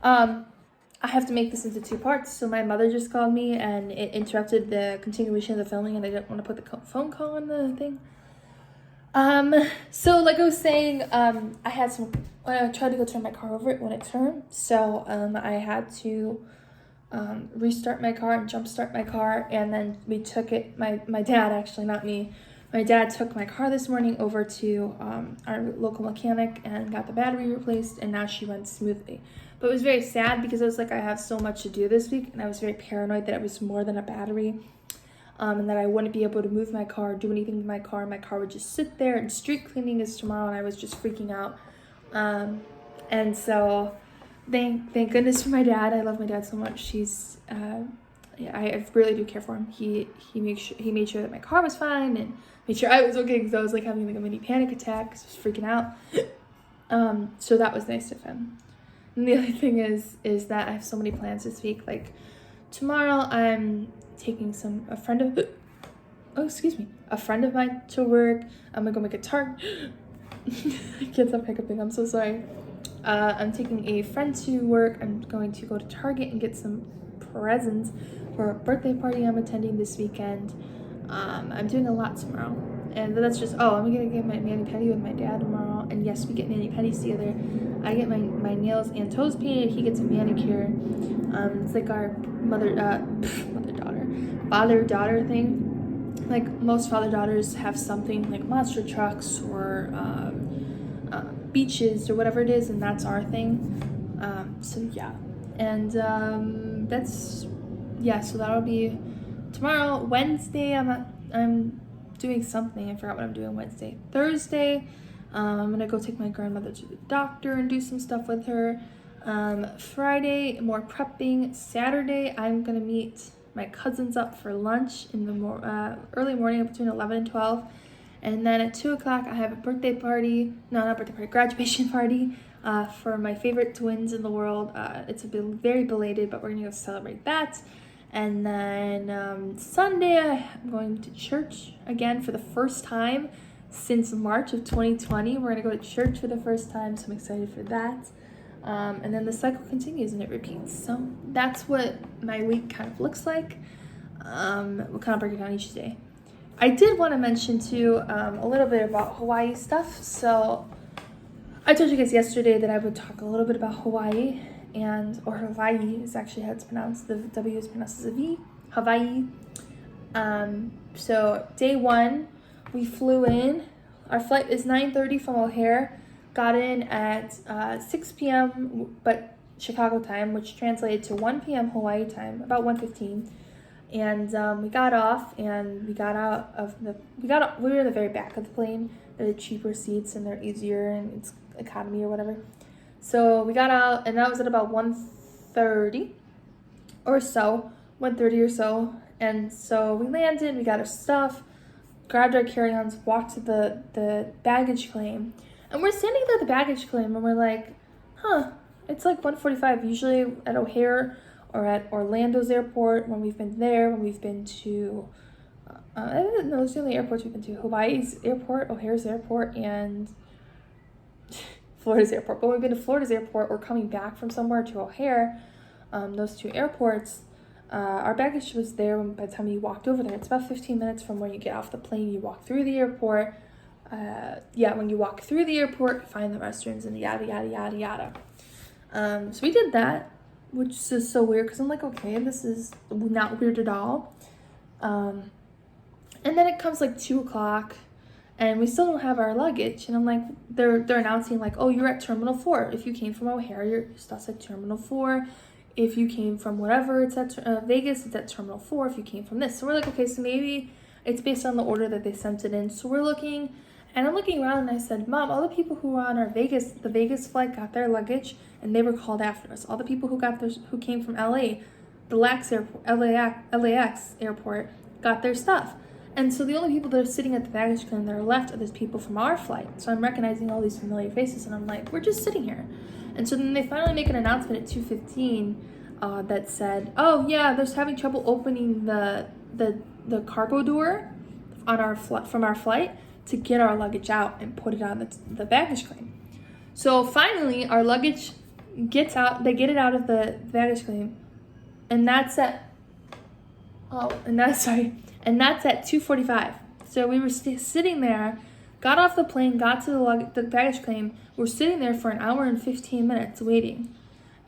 Um, I have to make this into two parts. So my mother just called me and it interrupted the continuation of the filming, and I didn't want to put the phone call on the thing. So like I was saying, I tried to go turn my car over when it turned. So I had to restart my car and jumpstart my car, and then we took it. My dad, actually, not me. My dad took my car this morning over to our local mechanic and got the battery replaced, and now she runs smoothly. But it was very sad because I was like, I have so much to do this week, and I was very paranoid that it was more than a battery, and that I wouldn't be able to move my car, do anything with my car. My car would just sit there, and street cleaning is tomorrow, and I was just freaking out. And so thank goodness for my dad. I love my dad so much. He's yeah, I really do care for him. He made sure that my car was fine and made sure I was okay, because I was like having like a mini panic attack because I was freaking out. So that was nice of him. And the other thing is that I have so many plans this week. Like tomorrow, I'm taking a friend of mine to work. I'm gonna go make a tart. I can't stop hiccuping. I'm so sorry. I'm taking a friend to work. I'm going to go to Target and get some presents for a birthday party I'm attending this weekend. I'm doing a lot tomorrow. And that's just, I'm gonna get my mani-pedi with my dad tomorrow. And yes, we get mani-pedis together. I get my nails and toes painted. He gets a manicure. It's like our father-daughter thing. Like most father-daughters have something like monster trucks or beaches or whatever it is, and that's our thing. So yeah. And so that'll be tomorrow. Wednesday, I'm doing something. I forgot what I'm doing Wednesday. Thursday, I'm gonna go take my grandmother to the doctor and do some stuff with her. Friday, more prepping. Saturday, I'm gonna meet my cousins up for lunch in the early morning between 11 and 12. And then at 2 o'clock, I have a graduation party for my favorite twins in the world. It's very belated, but we're gonna go celebrate that. And then Sunday, I'm going to church again for the first time since March of 2020. We're gonna go to church for the first time, so I'm excited for that. And then the cycle continues and it repeats. So that's what my week kind of looks like. We'll kind of break it down each day. I did want to mention too a little bit about Hawaii stuff. So I told you guys yesterday that I would talk a little bit about Hawaii, or Hawaii is actually how it's pronounced. The W is pronounced as a V. Hawaii. So day one, we flew in. Our flight is 9:30 from O'Hare. Got in at 6 p.m. but Chicago time, which translated to 1 p.m. Hawaii time, about 1:15. And we got off, and we were in the very back of the plane. They're the cheaper seats, and they're easier, and it's economy or whatever. So we got out, and that was at about 1:30 or so. And so we landed, we got our stuff, grabbed our carry-ons, walked to the baggage claim. And we're standing there at the baggage claim, and we're like, it's like 1:45. Usually at O'Hare or at Orlando's airport, when we've been to, I don't know, those are the only airports we've been to. Hawaii's airport, O'Hare's airport, and Florida's airport. But when we've been to Florida's airport or coming back from somewhere to O'Hare, those two airports, our baggage was there by the time you walked over there. It's about 15 minutes from where you get off the plane. You walk through the airport. When you walk through the airport, you find the restrooms and yada, yada, yada, yada. So we did that, which is so weird because I'm like, okay, this is not weird at all. And then it comes like 2 o'clock and we still don't have our luggage. And I'm like, they're announcing like, oh, you're at Terminal 4. If you came from O'Hare, your stuff's at Terminal 4. If you came from whatever, it's at Vegas, it's at Terminal 4. If you came from this. So we're like, okay, so maybe it's based on the order that they sent it in. So we're looking, and I'm looking around and I said, Mom, all the people who were on the Vegas flight got their luggage and they were called after us. All the people who came from LA, the LAX airport, got their stuff. And so the only people that are sitting at the baggage claim that are left are those people from our flight. So I'm recognizing all these familiar faces and I'm like, we're just sitting here. And so then they finally make an announcement at 2:15 that said, oh yeah, they're having trouble opening the cargo door on from our flight to get our luggage out and put it on the baggage claim. So finally our luggage gets out. They get it out of the baggage claim, and that's at 2:45. So we were sitting there, got off the plane, got to the baggage claim. We're sitting there for an hour and 15 minutes waiting.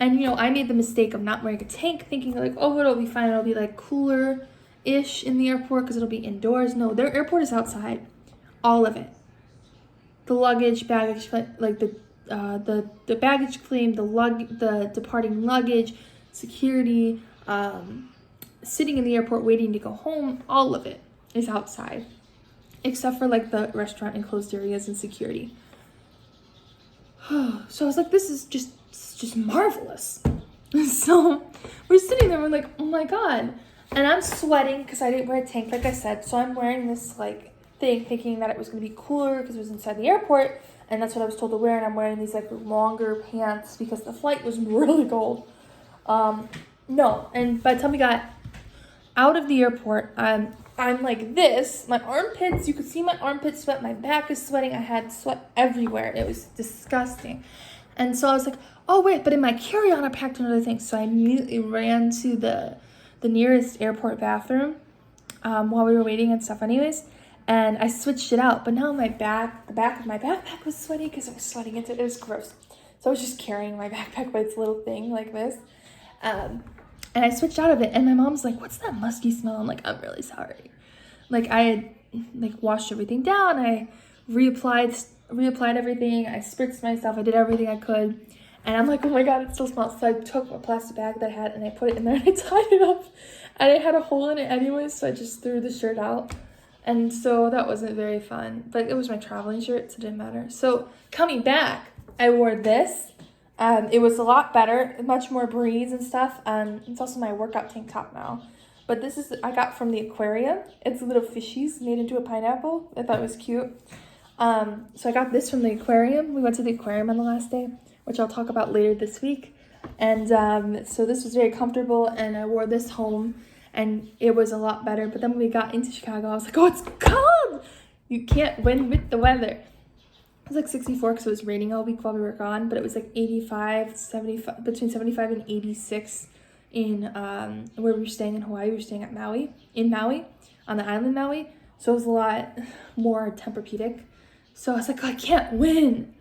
And, you know, I made the mistake of not wearing a tank, thinking like, oh, it'll be fine. It'll be like cooler-ish in the airport because it'll be indoors. No, their airport is outside. All of it. The luggage, baggage, like the baggage claim, the departing luggage, security, sitting in the airport waiting to go home, all of it is outside, except for like the restaurant enclosed areas and security. So I was like, this is just marvelous. So we're sitting there, we're like, oh my god. And I'm sweating because I didn't wear a tank, like I said. So I'm wearing this like thing, thinking that it was going to be cooler because it was inside the airport. And that's what I was told to wear. And I'm wearing these like longer pants because the flight was really cold. No. And by the time we got out of the airport, I'm like this. My armpits, you could see my armpits sweat. My back is sweating. I had sweat everywhere. It was disgusting. And so I was like, oh, wait, but in my carry-on, I packed another thing. So I immediately ran to the nearest airport bathroom while we were waiting and stuff anyways. And I switched it out. But now the back of my backpack was sweaty because I was sweating into it. It was gross. So I was just carrying my backpack by its little thing like this. And I switched out of it. And my mom's like, what's that musky smell? I'm like, I'm really sorry. Like, I had like washed everything down. I reapplied everything. I spritzed myself. I did everything I could. And I'm like, oh my god, it still smells. So I took a plastic bag that I had and I put it in there and I tied it up. And it had a hole in it anyways, so I just threw the shirt out. And so that wasn't very fun. But it was my traveling shirt, so it didn't matter. So coming back, I wore this. It was a lot better, much more breeze and stuff. It's also my workout tank top now. But this is I got from the aquarium. It's little fishies made into a pineapple. I thought it was cute. So I got this from the aquarium. We went to the aquarium on the last day, which I'll talk about later this week. And so this was very comfortable, and I wore this home, and it was a lot better. But then when we got into Chicago, I was like, oh, it's cold! You can't win with the weather. It was like 64 because it was raining all week while we were gone, but it was like 85, 75, between 75 and 86 in where we were staying in Hawaii. We were staying at Maui, on the island Maui. So it was a lot more Tempur-Pedic. So I was like, oh, I can't win.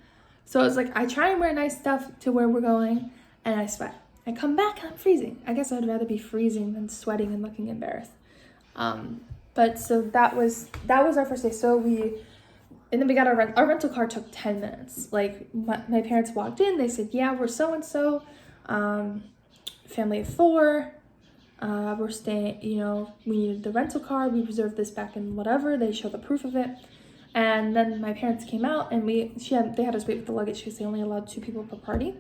So I was like, I try and wear nice stuff to where we're going, and I sweat. I come back and I'm freezing. I guess I'd rather be freezing than sweating and looking embarrassed. But so that was our first day. So and then we got our rental car took 10 minutes. Like my parents walked in, they said, yeah, we're so-and-so, family of 4. We're staying, we needed the rental car. We reserved this back in whatever. They showed the proof of it. And then my parents came out and they had us wait with the luggage because they only allowed 2 people per party.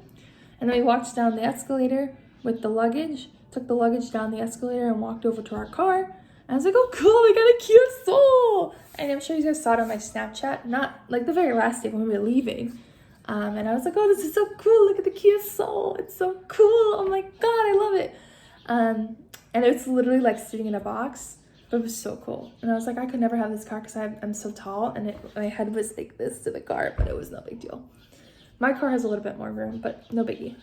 And then we walked down the escalator with the luggage, took the luggage down the escalator and walked over to our car. And I was like, oh, cool, I got a Kia Soul. And I'm sure you guys saw it on my Snapchat, not like the very last day when we were leaving. And I was like, oh, this is so cool. Look at the Kia Soul. It's so cool. Oh my God, I love it. And it's literally like sitting in a box. But it was so cool. And I was like, I could never have this car because I'm so tall. And my head was like this to the car, but it was no big deal. My car has a little bit more room, but no biggie.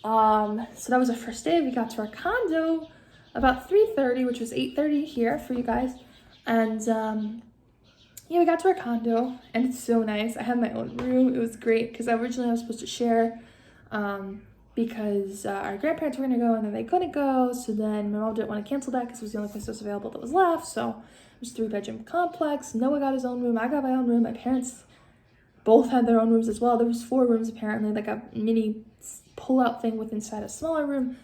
So that was our first day. We got to our condo about 3:30, which was 8:30 here for you guys. And yeah, we got to our condo and it's so nice. I had my own room. It was great because originally I was supposed to share because our grandparents were going to go and then they couldn't go. So then my mom didn't want to cancel that because it was the only place that was available that was left. So it was a 3-bedroom complex. Noah got his own room. I got my own room. My parents both had their own rooms as well. There was 4 rooms apparently, like a mini pull-out thing with inside a smaller room.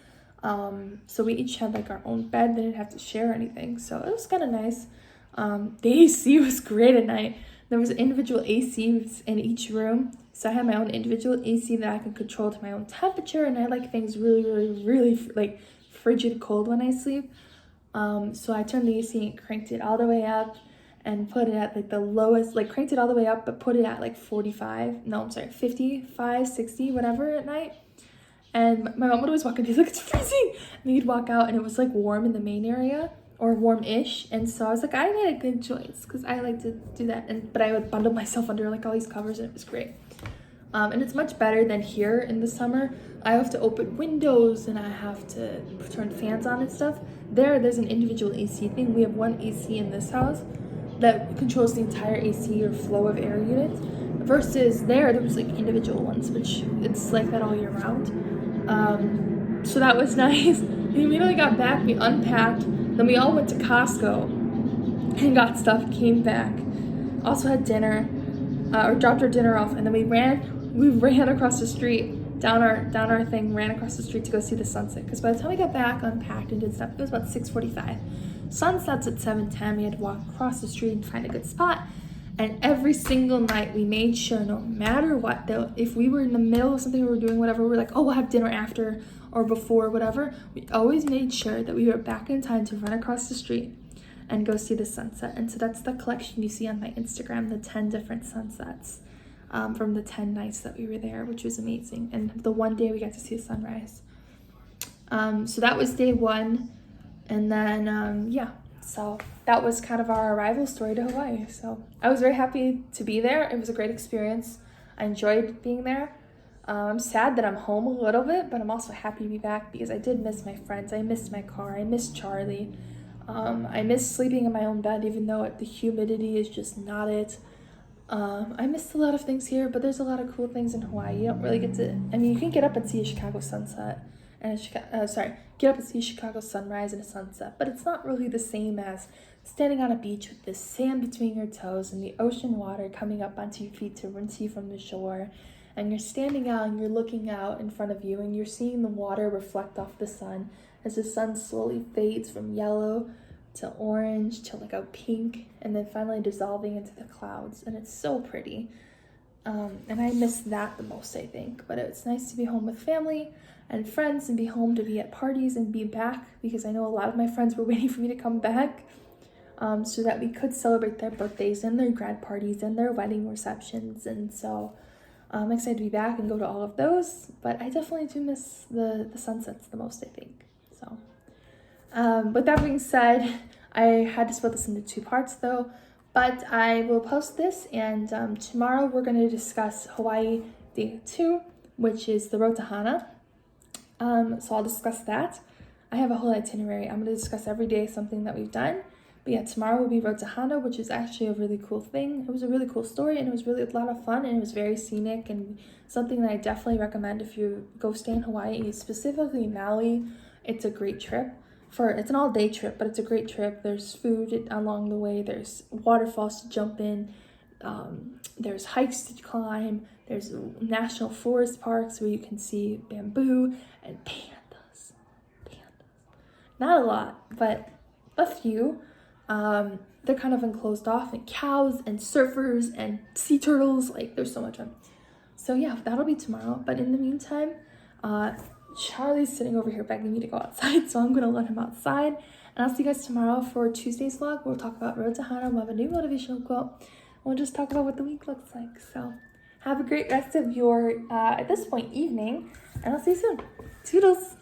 So we each had like our own bed. They didn't have to share anything. So it was kind of nice. The AC was great at night. There was individual ACs in each room. So I had my own individual AC that I could control to my own temperature. And I like things really, really, really like frigid cold when I sleep. So I turned the AC and cranked it all the way up and put it at like the lowest, like cranked it all the way up, but put it at like 55, 60, whatever at night. And my mom would always walk in and be like, it's freezing. And you'd walk out and it was like warm in the main area or warm-ish. And so I was like, I made a good choice because I like to do that. But I would bundle myself under like all these covers and it was great. And it's much better than here in the summer. I have to open windows and I have to turn fans on and stuff. There's an individual AC thing. We have one AC in this house that controls the entire AC or flow of air unit. Versus there was like individual ones, which it's like that all year round. So that was nice. We immediately got back, we unpacked, then we all went to Costco and got stuff, came back. Also had dinner, or dropped our dinner off, and then we ran across the street, down our thing, ran across the street to go see the sunset. Because by the time we got back, unpacked and did stuff, it was about 6:45. Sunset's at 7:10. We had to walk across the street and find a good spot. And every single night we made sure, no matter what, if we were in the middle of something, we were doing whatever, we're like, oh, we'll have dinner after or before, whatever. We always made sure that we were back in time to run across the street and go see the sunset. And so that's the collection you see on my Instagram, the 10 different sunsets from the 10 nights that we were there, which was amazing. And the one day we got to see a sunrise. So that was day one. And then, so that was kind of our arrival story to Hawaii. So I was very happy to be there. It was a great experience. I enjoyed being there. I'm sad that I'm home a little bit, but I'm also happy to be back because I did miss my friends. I missed my car. I missed Charlie. I miss sleeping in my own bed, even though the humidity is just not it. I missed a lot of things here, but there's a lot of cool things in Hawaii. You don't really get to, you can get up and see a Chicago sunset, and get up and see a Chicago sunrise and a sunset, but it's not really the same as standing on a beach with the sand between your toes and the ocean water coming up onto your feet to rinse you from the shore. And you're standing out and you're looking out in front of you and you're seeing the water reflect off the sun as the sun slowly fades from yellow to orange to like a pink and then finally dissolving into the clouds. And it's so pretty. And I miss that the most, I think. But it's nice to be home with family and friends and be home to be at parties and be back because I know a lot of my friends were waiting for me to come back so that we could celebrate their birthdays and their grad parties and their wedding receptions. And so I'm excited to be back and go to all of those, but I definitely do miss the sunsets the most, I think. So, with that being said, I had to split this into 2 parts though, but I will post this, and tomorrow we're going to discuss Hawaii Day 2, which is the Road to Hana. So I'll discuss that. I have a whole itinerary. I'm going to discuss every day something that we've done. But yeah, tomorrow will be Road to Hana, which is actually a really cool thing. It was a really cool story, and it was really a lot of fun, and it was very scenic, and something that I definitely recommend if you go stay in Hawaii, specifically Maui. It's a great trip. It's an all-day trip, but it's a great trip. There's food along the way. There's waterfalls to jump in. There's hikes to climb. There's national forest parks where you can see bamboo and pandas. Not a lot, but a few. They're kind of enclosed off, and cows and surfers and sea turtles, like there's so much fun. So yeah, that'll be tomorrow. But in the meantime, Charlie's sitting over here begging me to go outside, so I'm gonna let him outside. And I'll see you guys tomorrow for Tuesday's vlog. We'll talk about Road to Hana. We'll have a new motivational quote. We'll just talk about what the week looks like. So have a great rest of your, at this point, evening, and I'll see you soon. Toodles!